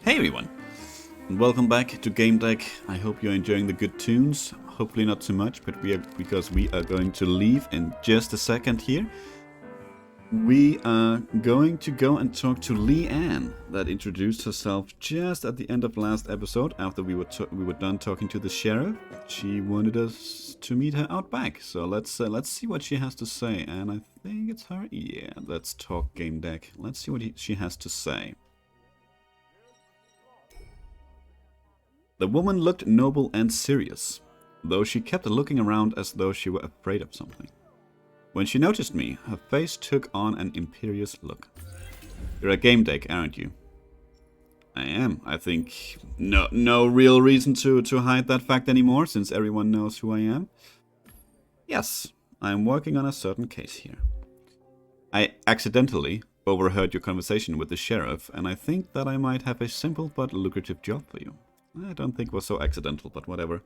Hey everyone, and welcome back to Gamedec. I hope you're enjoying the good tunes. Hopefully not too much, but because we are going to leave in just a second here. We are going to go and talk to Leanne, that introduced herself just at the end of last episode. After we were done talking to the sheriff, she wanted us to meet her out back. So let's see what she has to say. And I think it's her. Yeah, let's talk Gamedec. Let's see what she has to say. The woman looked noble and serious, though she kept looking around as though she were afraid of something. When she noticed me, her face took on an imperious look. You're a Gamedec, aren't you? I am. I think no real reason to hide that fact anymore, since everyone knows who I am. Yes, I am working on a certain case here. I accidentally overheard your conversation with the sheriff, and I think that I might have a simple but lucrative job for you. I don't think it was so accidental, but whatever.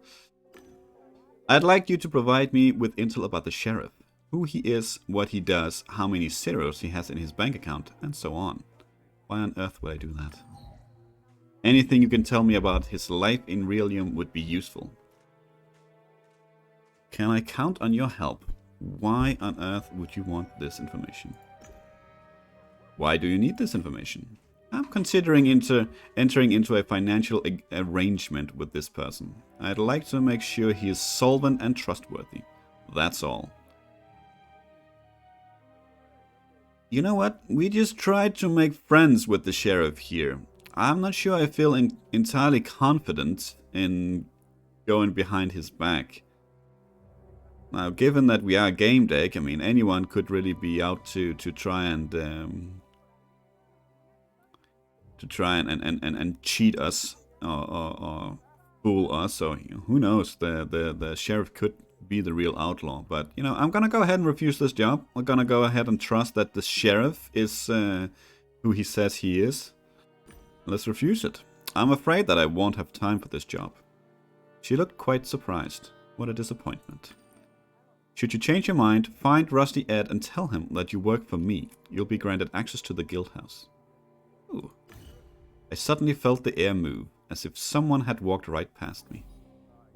I'd like you to provide me with intel about the sheriff. Who he is, what he does, how many zeros he has in his bank account, and so on. Why on earth would I do that? Anything you can tell me about his life in Realium would be useful. Can I count on your help? Why on earth would you want this information? Why do you need this information? I'm considering entering into a financial arrangement with this person. I'd like to make sure he is solvent and trustworthy. That's all. You know what? We just tried to make friends with the sheriff here. I'm not sure I feel entirely confident in going behind his back. Now, given that we are Gamedec, I mean, anyone could really be out to try and cheat us or fool us. So who knows? The sheriff could be the real outlaw. But I'm gonna go ahead and refuse this job. I'm gonna go ahead and trust that the sheriff is who he says he is. Let's refuse it. I'm afraid that I won't have time for this job. She looked quite surprised. What a disappointment. Should you change your mind, find Rusty Ed and tell him that you work for me. You'll be granted access to the guild house. Ooh. I suddenly felt the air move, as if someone had walked right past me.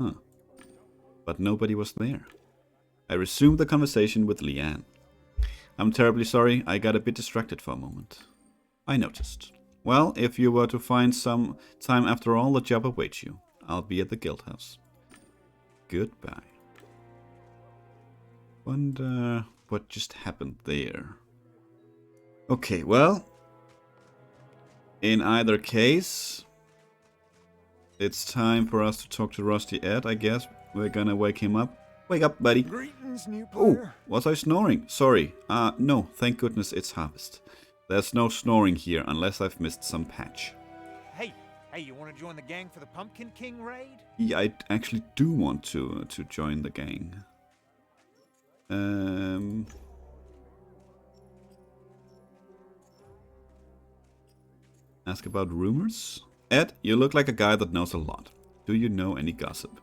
Huh. But nobody was there. I resumed the conversation with Leanne. I'm terribly sorry, I got a bit distracted for a moment. I noticed. Well, if you were to find some time after all, the job awaits you. I'll be at the guild house. Goodbye. Wonder what just happened there. Okay, well, in either case, it's time for us to talk to Rusty Ed, I guess. We're gonna wake him up. Wake up, buddy. Greetings, new player. Oh, was I snoring? Sorry. No, thank goodness it's harvest. There's no snoring here unless I've missed some patch. Hey, you want to join the gang for the Pumpkin King raid? Yeah, I actually do want to join the gang. Ask about rumors? Ed, you look like a guy that knows a lot. Do you know any gossip?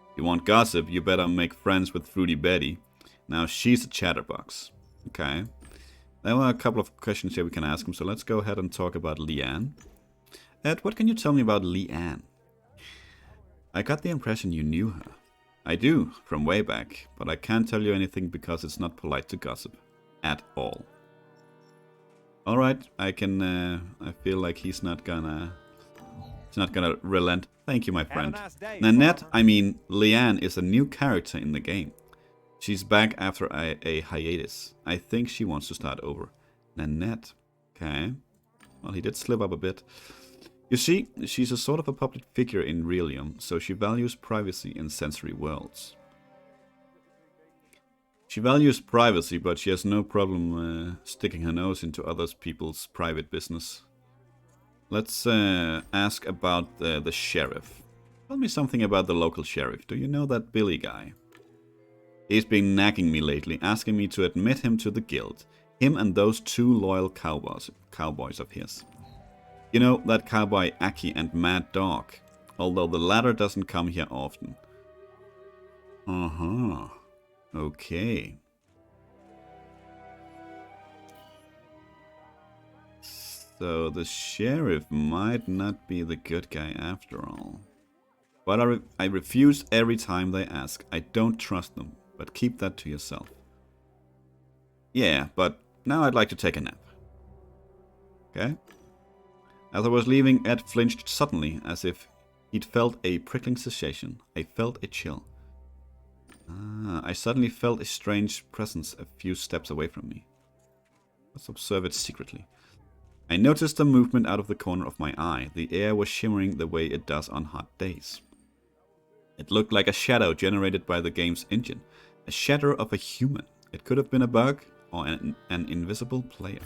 If you want gossip, you better make friends with Fruity Betty. Now, she's a chatterbox. Okay. There were a couple of questions here we can ask him, so let's go ahead and talk about Leanne. Ed, what can you tell me about Leanne? I got the impression you knew her. I do, from way back, but I can't tell you anything because it's not polite to gossip. At all. Alright, I feel like he's not gonna relent. Thank you, my friend. Have a nice day, Nanette, farmer. I mean, Leanne is a new character in the game. She's back after a hiatus. I think she wants to start over. Nanette. Okay. Well, he did slip up a bit. You see, she's a sort of a public figure in Realium, so she values privacy in sensory worlds. She values privacy, but she has no problem sticking her nose into other people's private business. Let's ask about the sheriff. Tell me something about the local sheriff. Do you know that Billy guy? He's been nagging me lately, asking me to admit him to the guild. Him and those two loyal cowboys of his. You know, that cowboy Aki and Mad Dog. Although the latter doesn't come here often. Uh-huh. Okay. So the sheriff might not be the good guy after all. But I refuse every time they ask. I don't trust them, but keep that to yourself. Yeah, but now I'd like to take a nap. Okay? As I was leaving, Ed flinched suddenly, as if he'd felt a prickling sensation. I felt a chill. I suddenly felt a strange presence a few steps away from me. Let's observe it secretly. I noticed a movement out of the corner of my eye. The air was shimmering the way it does on hot days. It looked like a shadow generated by the game's engine. A shadow of a human. It could have been a bug or an invisible player.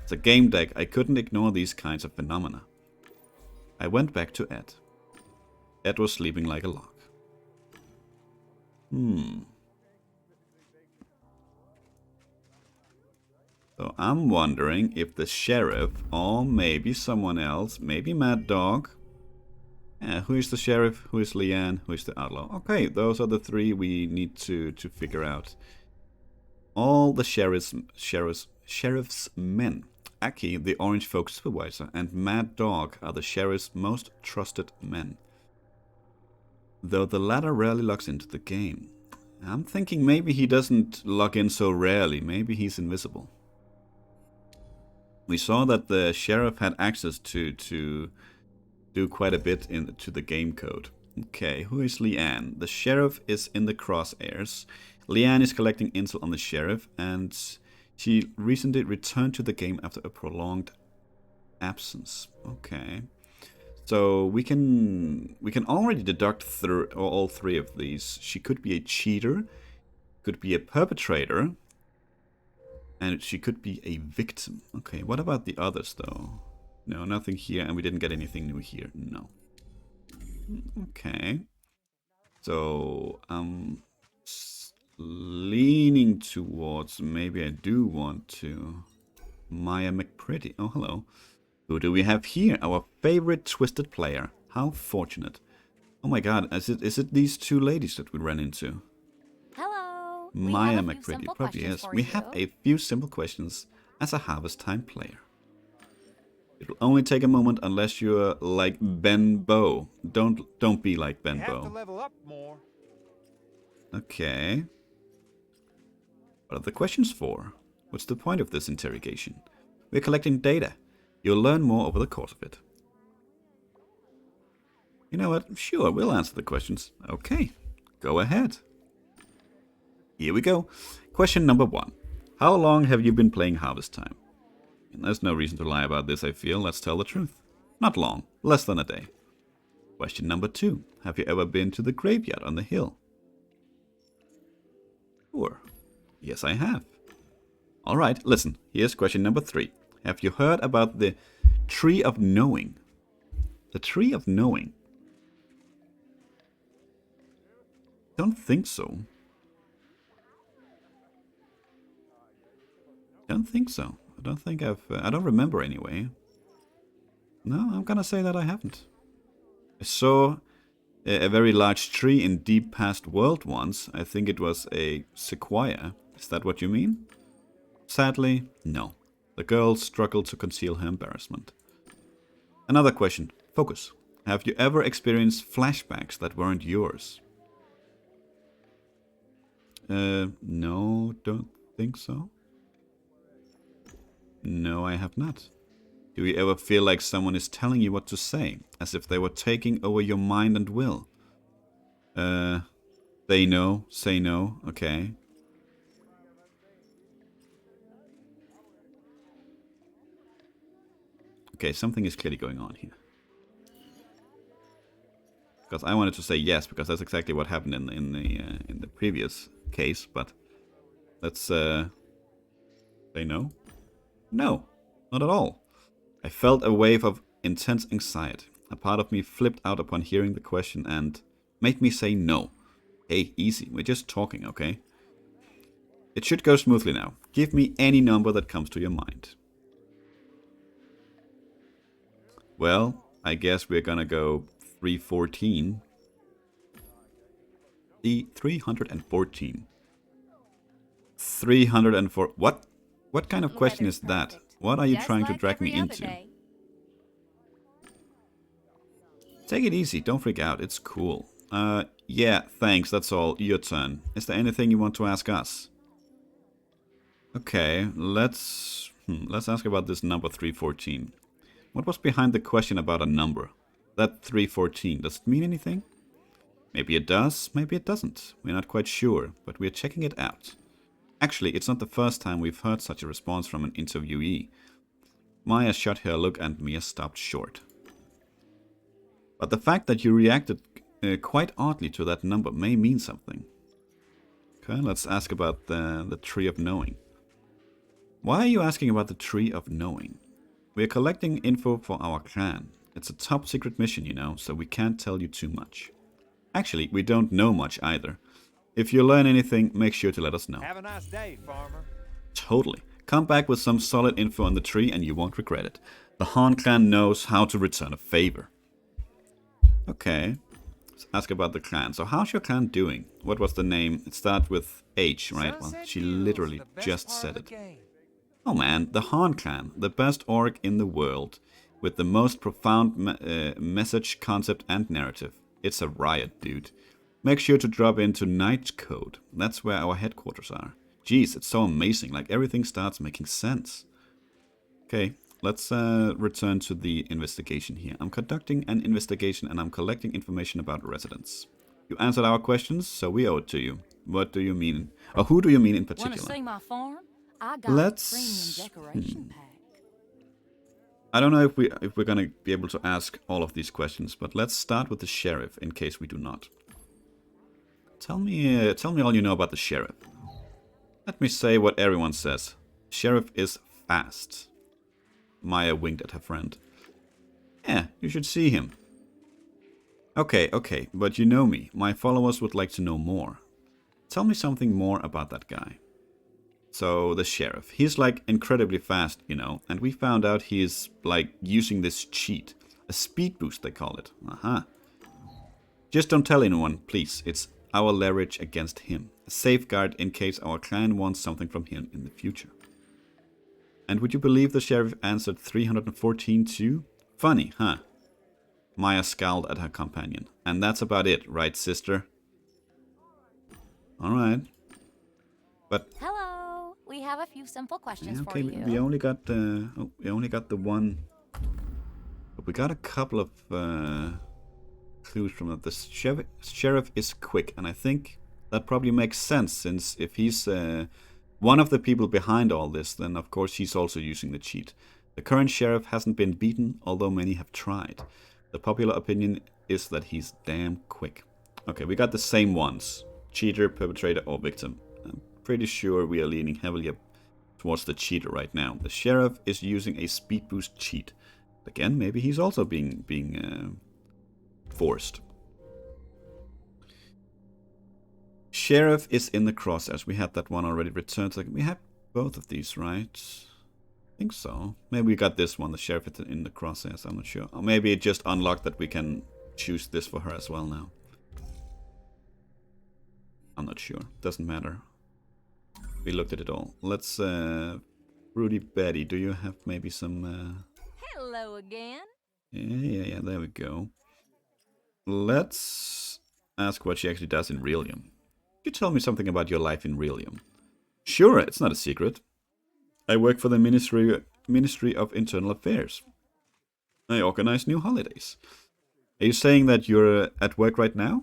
As a game deck, I couldn't ignore these kinds of phenomena. I went back to Ed. Ed was sleeping like a log. So I'm wondering if the sheriff, or maybe someone else, maybe Mad Dog. Who is the sheriff? Who is Leanne? Who is the outlaw? Okay, those are the three we need to figure out. All the sheriff's men. Aki, the orange folk supervisor, and Mad Dog are the sheriff's most trusted men. Though the latter rarely logs into the game. I'm thinking maybe he doesn't log in so rarely. Maybe he's invisible. We saw that the sheriff had access to do quite a bit into the game code. Okay, who is Leanne? The sheriff is in the crosshairs. Leanne is collecting intel on the sheriff, and she recently returned to the game after a prolonged absence. Okay, so we can already deduct through all three of these. She could be a cheater, could be a perpetrator, and she could be a victim. Okay, what about the others though? No, nothing here, and we didn't get anything new here. No. Okay. So, I'm leaning towards maybe I do want to... Maya McPretty. Oh, hello. Who do we have here? Our favorite twisted player. How fortunate. Oh my god, is it these two ladies that we ran into? Hello. Maya McPretty. Probably yes. We have a few simple questions as a Harvest Time player. It will only take a moment unless you're like Ben Bow. Don't be like Ben You have to Bow. level up more. Okay. What are the questions for? What's the point of this interrogation? We're collecting data. You'll learn more over the course of it. You know what? Sure, we'll answer the questions. Okay, go ahead. Here we go. Question number 1. How long have you been playing Harvest Time? And there's no reason to lie about this, I feel. Let's tell the truth. Not long. Less than a day. Question number 2. Have you ever been to the graveyard on the hill? Sure. Yes, I have. Alright, listen. Here's question number 3. Have you heard about the Tree of Knowing? The Tree of Knowing? Don't think so. Don't think so. I don't think I don't remember anyway. No, I'm gonna say that I haven't. I saw a very large tree in deep past world once. I think it was a sequoia. Is that what you mean? Sadly, no. The girl struggled to conceal her embarrassment. Another question. Focus. Have you ever experienced flashbacks that weren't yours? No, don't think so. No, I have not. Do you ever feel like someone is telling you what to say, as if they were taking over your mind and will? They know, say no, okay. Okay, something is clearly going on here. Because I wanted to say yes, because that's exactly what happened in the previous case, but let's say no. No, not at all. I felt a wave of intense anxiety. A part of me flipped out upon hearing the question and made me say no. Hey, easy, we're just talking, okay? It should go smoothly now. Give me any number that comes to your mind. Well, I guess we're gonna go 314. The 314. 304. What? What kind of question is that? What are you Just trying to like drag me every other into? day. Take it easy, don't freak out, it's cool. Yeah, thanks, that's all. Your turn. Is there anything you want to ask us? Okay, let's ask about this number 314. What was behind the question about a number? That 314, does it mean anything? Maybe it does, maybe it doesn't. We're not quite sure, but we're checking it out. Actually, it's not the first time we've heard such a response from an interviewee. Maya shot her look and Mia stopped short. But the fact that you reacted quite oddly to that number may mean something. Okay, let's ask about the Tree of Knowing. Why are you asking about the Tree of Knowing? We're collecting info for our clan. It's a top secret mission, you know, so we can't tell you too much. Actually, we don't know much either. If you learn anything, make sure to let us know. Have a nice day, farmer. Totally. Come back with some solid info on the tree and you won't regret it. The Han clan knows how to return a favor. Okay. Let's ask about the clan. So how's your clan doing? What was the name? It starts with H, right? Well, Sunset she Hills, literally the best just part said of the it. game. Oh man, the Han clan, the best org in the world, with the most profound message, concept and narrative. It's a riot, dude. Make sure to drop into Night Code. That's where our headquarters are. Jeez, it's so amazing, like everything starts making sense. Okay, let's return to the investigation here. I'm conducting an investigation and I'm collecting information about residents. You answered our questions, so we owe it to you. What do you mean? Or who do you mean in Want to particular? see my farm? I got Let's- a premium decoration pack. I don't know if we're gonna be able to ask all of these questions, but let's start with the sheriff in case we do not. Tell me all you know about the sheriff. Let me say what everyone says. Sheriff is fast. Maya winked at her friend. Yeah, you should see him. Okay, but you know me. My followers would like to know more. Tell me something more about that guy. So, the sheriff. He's like incredibly fast, you know, and we found out he's like using this cheat. A speed boost, they call it. Aha. Just don't tell anyone, please. It's our leverage against him. A safeguard in case our clan wants something from him in the future. And would you believe the sheriff answered 314 too? Funny, huh? Maya scowled at her companion. And that's about it, right, sister? Alright. But Hello. We have a few simple questions okay, for you. we only got the one. But we got a couple of clues from it. The sheriff is quick, and I think that probably makes sense, since if he's one of the people behind all this, then of course he's also using the cheat. The current sheriff hasn't been beaten, although many have tried. The popular opinion is that he's damn quick. Okay, we got the same ones. Cheater, perpetrator, or victim. I'm pretty sure we are leaning heavily towards the cheater right now. The sheriff is using a speed boost cheat. Again, maybe he's also being forced. Sheriff is in the crosshairs. We had that one already returned. So we have both of these, right? I think so. Maybe we got this one. The sheriff is in the crosshairs. I'm not sure. Or maybe it just unlocked that we can choose this for her as well now. I'm not sure. Doesn't matter. We looked at it all. Let's, Rudy Betty, do you have maybe some, Hello again. Yeah, there we go. Let's ask what she actually does in Realium. Could you tell me something about your life in Realium? Sure, it's not a secret. I work for the Ministry of Internal Affairs. I organize new holidays. Are you saying that you're at work right now?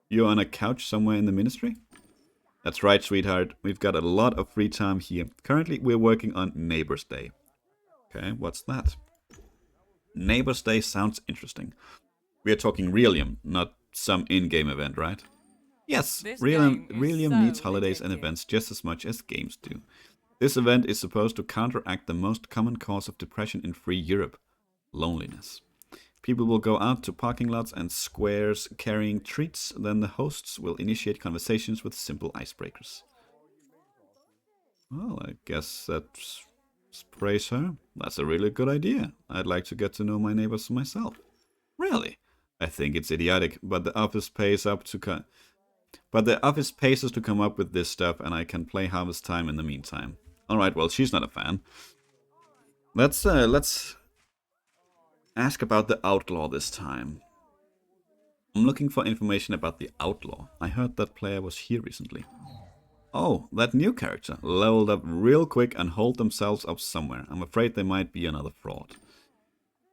You're on a couch somewhere in the ministry? That's right, sweetheart. We've got a lot of free time here. Currently, we're working on Neighbor's Day. Okay, what's that? Neighbor's Day sounds interesting. We are talking Realium, not some in-game event, right? Yes, This Realium game is so needs holidays and addictive. events just as much as games do. This event is supposed to counteract the most common cause of depression in free Europe: loneliness. People will go out to parking lots and squares carrying treats, then the hosts will initiate conversations with simple icebreakers. Well, I guess that's... praise her. That's a really good idea. I'd like to get to know my neighbors myself. Really? I think it's idiotic, but the office pays us to come up with this stuff, and I can play Harvest Time in the meantime. Alright, well, she's not a fan. Let's ask about the outlaw this time. I'm looking for information about the outlaw. I heard that player was here recently. Oh, that new character. Leveled up real quick and holed themselves up somewhere. I'm afraid they might be another fraud.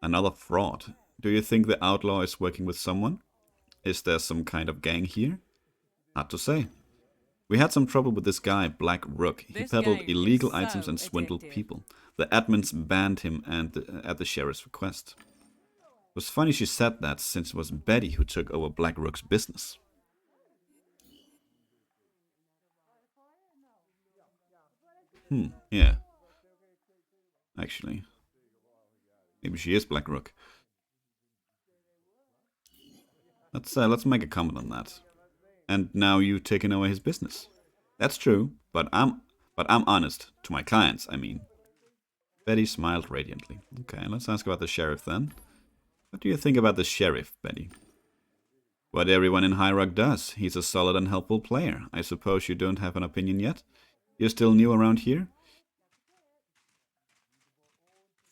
Another fraud? Do you think the outlaw is working with someone? Is there some kind of gang here? Hard to say. We had some trouble with this guy, Black Rook. He This peddled game illegal is items so and swindled addictive. people. The admins banned him at the sheriff's request. It was funny she said that, since it was Betty who took over Black Rook's business. Yeah. Actually. Maybe she is Black Rook. Let's make a comment on that. And now you taking over his business. That's true, but I'm honest to my clients, I mean. Betty smiled radiantly. Okay, let's ask about the sheriff then. What do you think about the sheriff, Betty? What everyone in High Rock does. He's a solid and helpful player. I suppose you don't have an opinion yet? You're still new around here?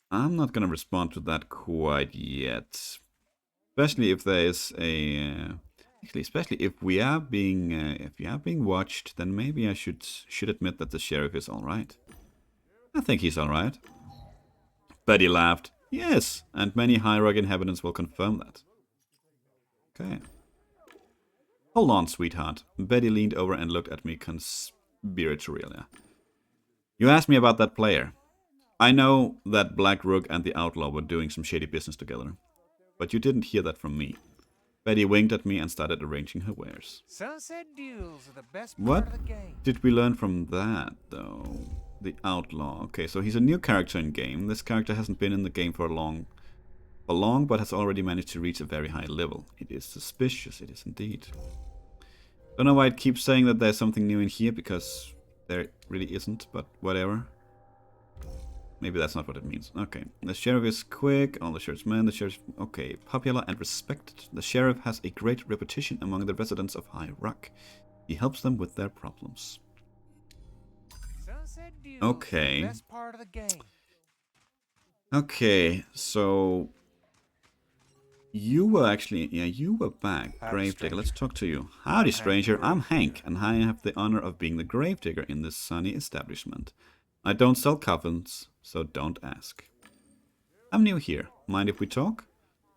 I'm not gonna respond to that quite yet. Especially if there is a... especially if we are being watched, then maybe I should admit that the sheriff is alright. I think he's alright. Betty laughed. Yes, and many High Rock inhabitants will confirm that. Okay. Hold on, sweetheart. Betty leaned over and looked at me conspiratorially. You asked me about that player. I know that Black Rook and the Outlaw were doing some shady business together. But you didn't hear that from me. Betty winked at me and started arranging her wares. Sunset deals are the best What part of the game. did we learn from that, though? The Outlaw. Okay, so he's a new character in game. This character hasn't been in the game for long, but has already managed to reach a very high level. It is suspicious, it is indeed. Don't know why it keeps saying that there's something new in here, because there really isn't, but whatever. Maybe that's not what it means. Okay. The sheriff is quick. All the sheriff's men. The sheriff... Okay. Popular and respected. The sheriff has a great reputation among the residents of High Rock. He helps them with their problems. Sunset deals Okay. are the best part of the game. Okay. So... You were actually... Yeah, you were back. Howdy, Gravedigger. stranger. Let's talk to you. Howdy, stranger. I'm Hank, Gravedigger. and I have the honor of being the Gravedigger in this sunny establishment. I don't sell coffins, so don't ask. I'm new here. Mind if we talk?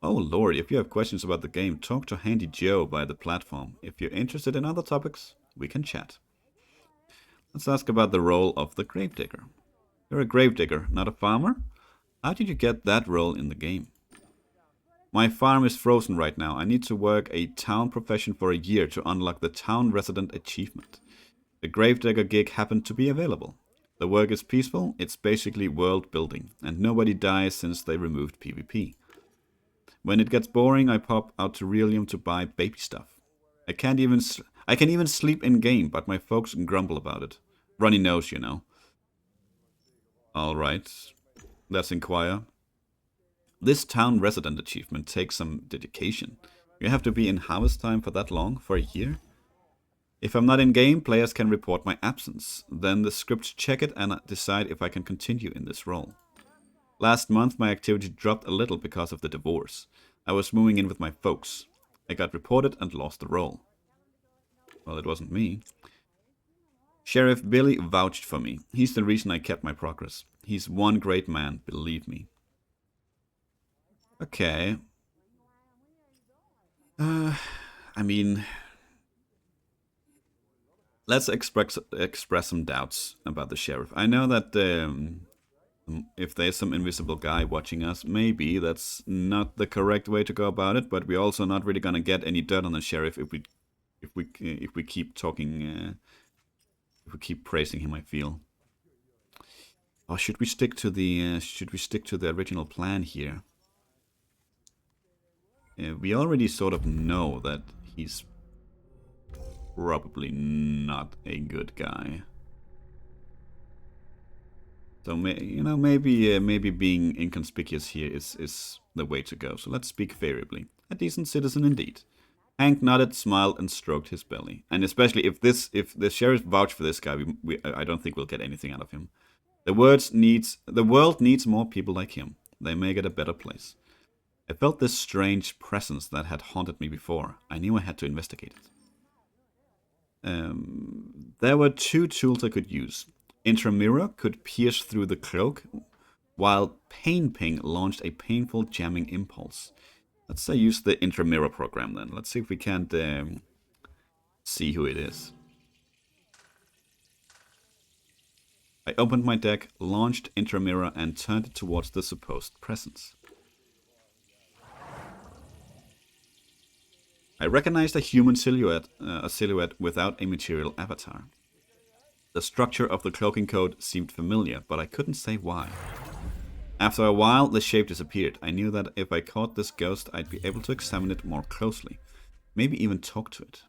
Oh lord, if you have questions about the game, talk to Handy Joe by the platform. If you're interested in other topics, we can chat. Let's ask about the role of the Gravedigger. You're a Gravedigger, not a farmer? How did you get that role in the game? My farm is frozen right now. I need to work a town profession for a year to unlock the town resident achievement. The Gravedigger gig happened to be available. The work is peaceful, it's basically world building, and nobody dies since they removed PvP. When it gets boring, I pop out to Relium to buy baby stuff. I can even sleep in game, but my folks grumble about it. Runny nose, you know. Alright, let's inquire. This town resident achievement takes some dedication. You have to be in harvest time for that long, for a year? If I'm not in game, players can report my absence. Then the scripts check it and decide if I can continue in this role. Last month my activity dropped a little because of the divorce. I was moving in with my folks. I got reported and lost the role. Well, it wasn't me. Sheriff Billy vouched for me. He's the reason I kept my progress. He's one great man, believe me. Okay. I mean... Let's express some doubts about the sheriff. I know that if there's some invisible guy watching us, maybe that's not the correct way to go about it. But we're also not really gonna get any dirt on the sheriff if we keep talking, if we keep praising him. I feel. Or should we stick to the original plan here? We already sort of know that he's probably not a good guy. So maybe being inconspicuous here is the way to go. So let's speak favorably. A decent citizen indeed. Hank nodded, smiled, and stroked his belly. And especially if the sheriff vouched for this guy, I don't think we'll get anything out of him. The world needs more people like him. They make it a better place. I felt this strange presence that had haunted me before. I knew I had to investigate it. There were two tools I could use. Intramirror could pierce through the cloak, while Pain Ping launched a painful jamming impulse. Let's use the Intramirror program then. Let's see if we can't see who it is. I opened my deck, launched Intramirror, and turned it towards the supposed presence. I recognized a human silhouette, without a material avatar. The structure of the cloaking code seemed familiar, but I couldn't say why. After a while, the shape disappeared. I knew that if I caught this ghost, I'd be able to examine it more closely. Maybe even talk to it.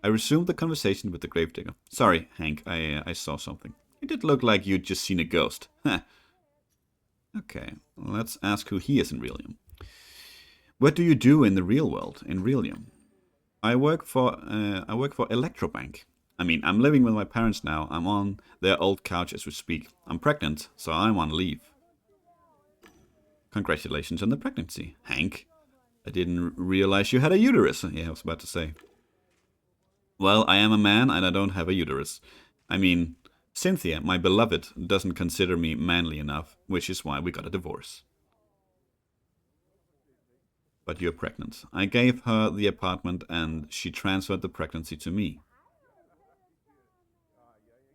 I resumed the conversation with the gravedigger. Sorry, Hank, I saw something. It did look like you'd just seen a ghost. Okay, let's ask who he is in Realium. What do you do in the real world, in Realium? I work for Electrobank. I mean, I'm living with my parents now. I'm on their old couch as we speak. I'm pregnant, so I'm on leave. Congratulations on the pregnancy, Hank. I didn't realize you had a uterus. Yeah, I was about to say. Well, I am a man and I don't have a uterus. I mean, Cynthia, my beloved, doesn't consider me manly enough, which is why we got a divorce. But you're pregnant. I gave her the apartment and she transferred the pregnancy to me.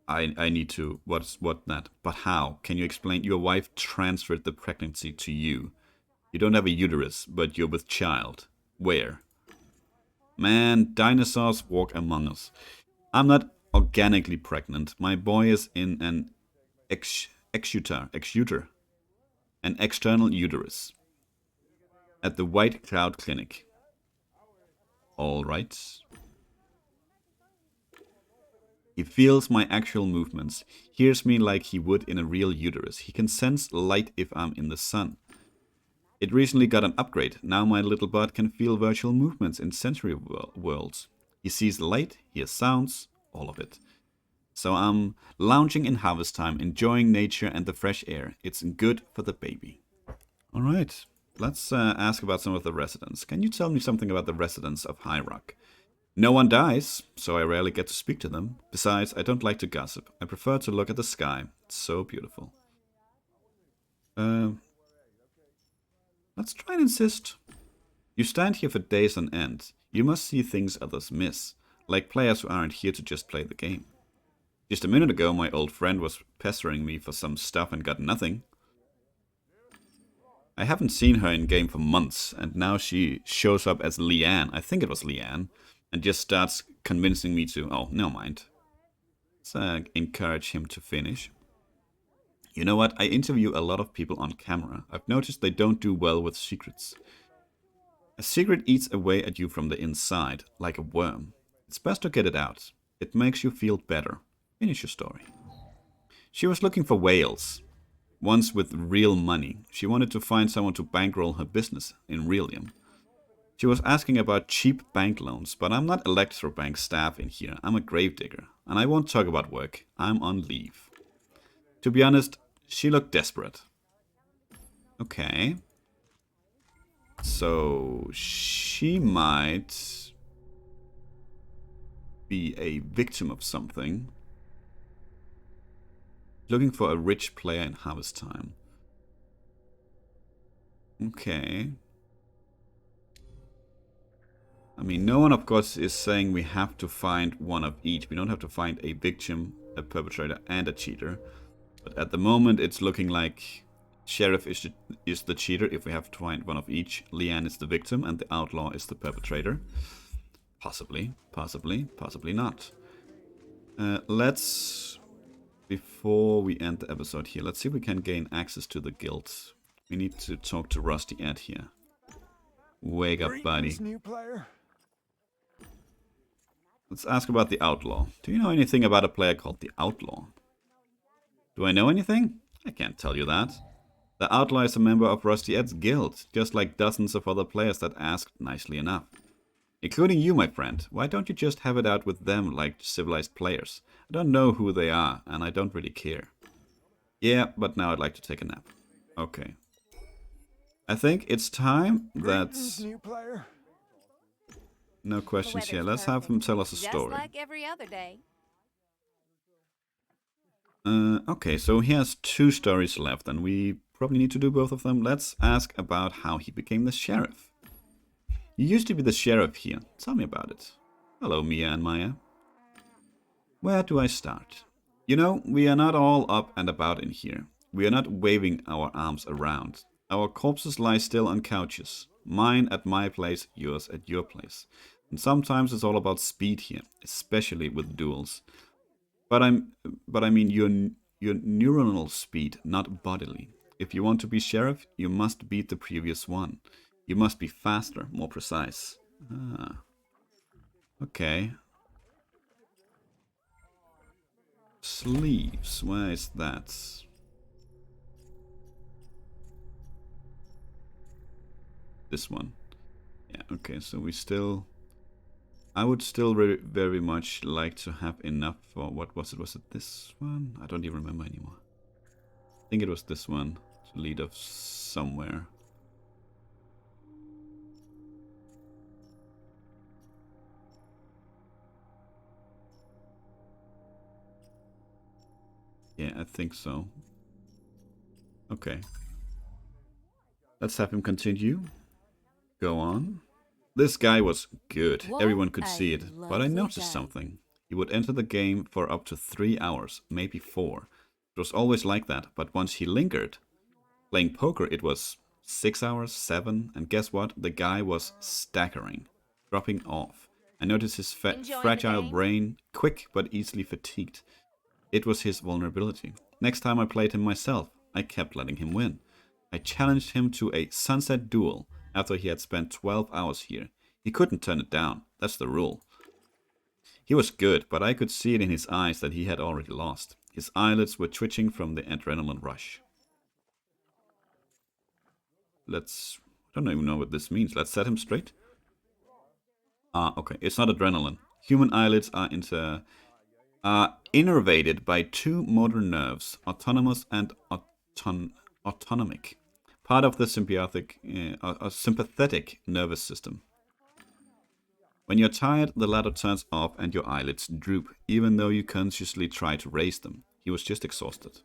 I need to... What that? But how? Can you explain? Your wife transferred the pregnancy to you. You don't have a uterus, but you're with child. Where? Man, dinosaurs walk among us. I'm not organically pregnant. My boy is in an exutor, an external uterus, at the White Cloud Clinic. All right. He feels my actual movements, hears me like he would in a real uterus. He can sense light if I'm in the sun. It recently got an upgrade. Now my little bud can feel virtual movements in sensory worlds. He sees light, hears sounds, all of it. So I'm lounging in harvest time, enjoying nature and the fresh air. It's good for the baby. All right, let's ask about some of the residents. Can you tell me something about the residents of High Rock? No one dies, so I rarely get to speak to them. Besides, I don't like to gossip. I prefer to look at the sky. It's so beautiful. Let's try and insist. You stand here for days on end. You must see things others miss, like players who aren't here to just play the game. Just a minute ago, my old friend was pestering me for some stuff and got nothing. I haven't seen her in-game for months, and now she shows up as Leanne, I think it was Leanne, and just starts convincing me to... Oh, never mind. Let's encourage him to finish. You know what? I interview a lot of people on camera. I've noticed they don't do well with secrets. A secret eats away at you from the inside, like a worm. It's best to get it out. It makes you feel better. Finish your story. She was looking for whales. Ones with real money. She wanted to find someone to bankroll her business in Realium. She was asking about cheap bank loans, but I'm not Electrobank staff in here. I'm a gravedigger, and I won't talk about work. I'm on leave. To be honest, she looked desperate. Okay. So, she might be a victim of something. Looking for a rich player in harvest time. Okay. I mean, no one, of course, is saying we have to find one of each. We don't have to find a victim, a perpetrator, and a cheater. But at the moment, it's looking like Sheriff is the cheater if we have to find one of each. Leanne is the victim, and the outlaw is the perpetrator. Possibly, possibly, possibly not. Let's... Before we end the episode here, let's see if we can gain access to the guild. We need to talk to Rusty Ed here. Wake up, buddy. New player. Let's ask about the Outlaw. Do you know anything about a player called the Outlaw? Do I know anything? I can't tell you that. The Outlaw is a member of Rusty Ed's guild, just like dozens of other players that asked nicely enough. Including you, my friend. Why don't you just have it out with them like civilized players? I don't know who they are, and I don't really care. Yeah, but now I'd like to take a nap. Okay. I think it's time that... New player. No The questions here. weather's Let's have him perfect, tell us a just story. like every other day. Okay, so he has 2 stories left, and we probably need to do both of them. Let's ask about how he became the sheriff. You used to be the sheriff here. Tell me about it. Hello, Mia and Maya. Where do I start? You know, we are not all up and about in here. We are not waving our arms around. Our corpses lie still on couches. Mine at my place, yours at your place. And sometimes it's all about speed here, especially with duels. But I mean your neuronal speed, not bodily. If you want to be sheriff, you must beat the previous one. You must be faster, more precise. Ah, okay. Sleeves, where is that? This one. Yeah, okay, so we still... I would still very much like to have enough for... What was it? Was it this one? I don't even remember anymore. I think it was this one to lead us somewhere. Yeah, I think so. Okay. Let's have him continue. Go on. This guy was good. What Everyone could a see it. But I lovely noticed day. something. He would enter the game for up to 3 hours, maybe 4. It was always like that, but once he lingered, playing poker, it was 6 hours, 7, and guess what? The guy was staggering, dropping off. I noticed his Enjoying the fragile game? brain, quick but easily fatigued. It was his vulnerability. Next time I played him myself, I kept letting him win. I challenged him to a sunset duel after he had spent 12 hours here. He couldn't turn it down. That's the rule. He was good, but I could see it in his eyes that he had already lost. His eyelids were twitching from the adrenaline rush. I don't even know what this means. Let's set him straight. Ah, okay. It's not adrenaline. Human eyelids are innervated by 2 motor nerves, autonomous and autonomic, part of the sympathetic nervous system. When you're tired, the latter turns off and your eyelids droop, even though you consciously try to raise them. He was just exhausted.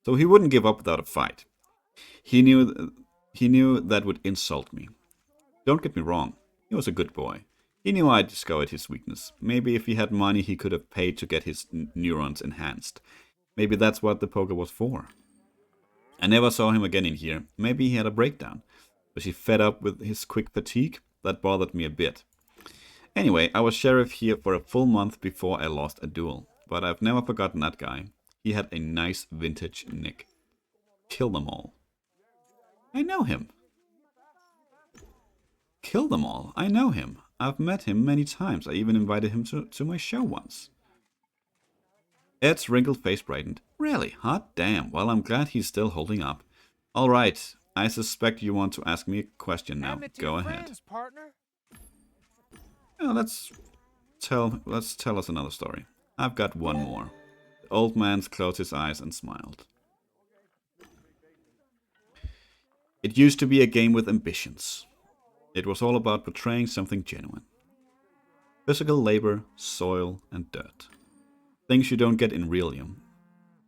So he wouldn't give up without a fight. He knew that would insult me. Don't get me wrong, he was a good boy. He knew I discovered his weakness. Maybe if he had money, he could have paid to get his neurons enhanced. Maybe that's what the poker was for. I never saw him again in here. Maybe he had a breakdown. Was he fed up with his quick fatigue? That bothered me a bit. Anyway, I was sheriff here for a full month before I lost a duel. But I've never forgotten that guy. He had a nice vintage nick. Kill them all. I know him. Kill them all. I know him. I've met him many times. I even invited him to my show once. Ed's wrinkled face brightened. Really? Hot damn. Well, I'm glad he's still holding up. All right. I suspect you want to ask me a question now. Go ahead. Friends, partner. Well, let's tell us another story. I've got one more. The old man closed his eyes and smiled. It used to be a game with ambitions. It was all about portraying something genuine. Physical labor, soil, and dirt. Things you don't get in Realium.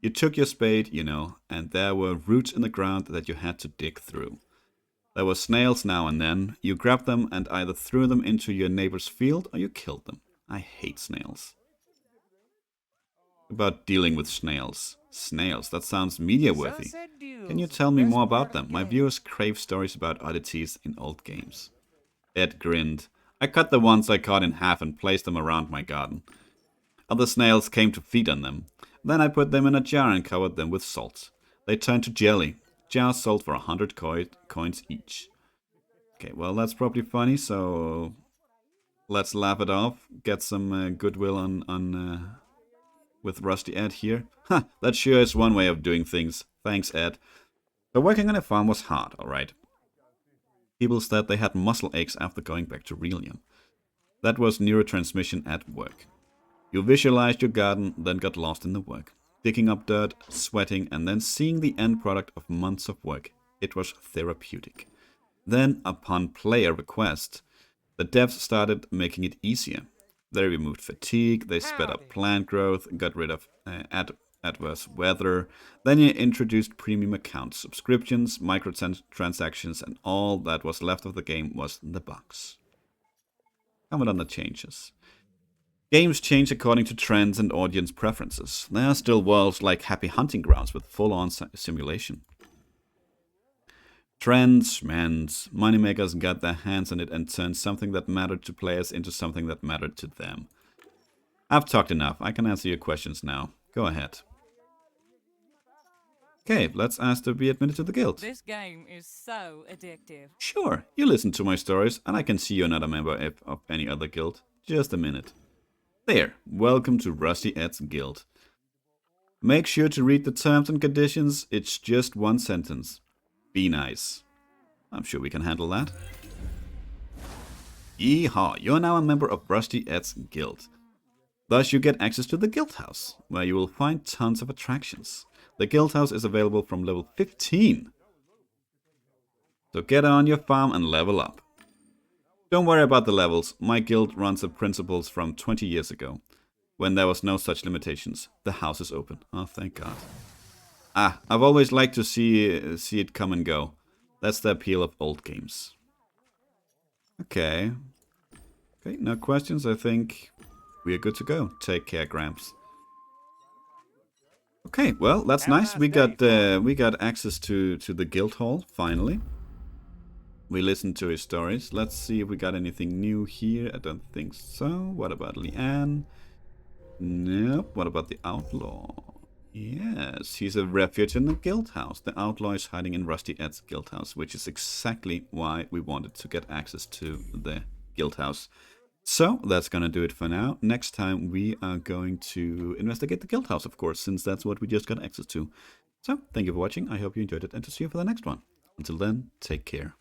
You took your spade, you know, and there were roots in the ground that you had to dig through. There were snails now and then. You grabbed them and either threw them into your neighbor's field or you killed them. I hate snails. About dealing with snails. Snails, that sounds media-worthy. Sunset Duels, Can you tell me best more part about of them? the My game. viewers crave stories about oddities in old games. Ed grinned. I cut the ones I caught in half and placed them around my garden. Other snails came to feed on them. Then I put them in a jar and covered them with salt. They turned to jelly. Jars sold for 100 coins each. Okay, well that's probably funny, so let's laugh it off. Get some goodwill on with Rusty Ed here. Ha, that sure is one way of doing things. Thanks, Ed. So working on a farm was hard, alright. People said they had muscle aches after going back to Realium. That was neurotransmission at work. You visualized your garden, then got lost in the work. digging up dirt, sweating, and then seeing the end product of months of work. It was therapeutic. Then, upon player request, the devs started making it easier. They removed fatigue, they sped up plant growth, got rid of adverse weather. Then they introduced premium account subscriptions, microtransactions, and all that was left of the game was the bugs. Comment on the changes. Games change according to trends and audience preferences. There are still worlds like Happy Hunting Grounds with full-on simulation. Trends, moneymakers got their hands on it and turned something that mattered to players into something that mattered to them. I've talked enough. I can answer your questions now. Go ahead. Okay, let's ask to be admitted to the guild. This game is so addictive. Sure, you listen to my stories, and I can see you're not a member of any other guild. Just a minute. There, welcome to Rusty Ed's guild. Make sure to read the terms and conditions. It's just one sentence. Be nice. I'm sure we can handle that. Yeehaw, you're now a member of Rusty Ed's guild. Thus you get access to the guild house, where you will find tons of attractions. The guild house is available from level 15. So get on your farm and level up. Don't worry about the levels. My guild runs the principles from 20 years ago, when there was no such limitations. The house is open. Oh, thank God. I've always liked to see it come and go. That's the appeal of old games. Okay. Okay, no questions. I think we are good to go. Take care, Gramps. Okay, well, that's nice. We got access to the guild hall finally. We listened to his stories. Let's see if we got anything new here. I don't think so. What about Leanne? Nope. What about the outlaw? Yes, he's a refuge in the guild house. The outlaw is hiding in Rusty Ed's guild house, which is exactly why we wanted to get access to the guild house. So that's gonna do it for now. Next time we are going to investigate the guild house, of course, since that's what we just got access to. So thank you for watching. I hope you enjoyed it, and to see you for the next one. Until then, take care.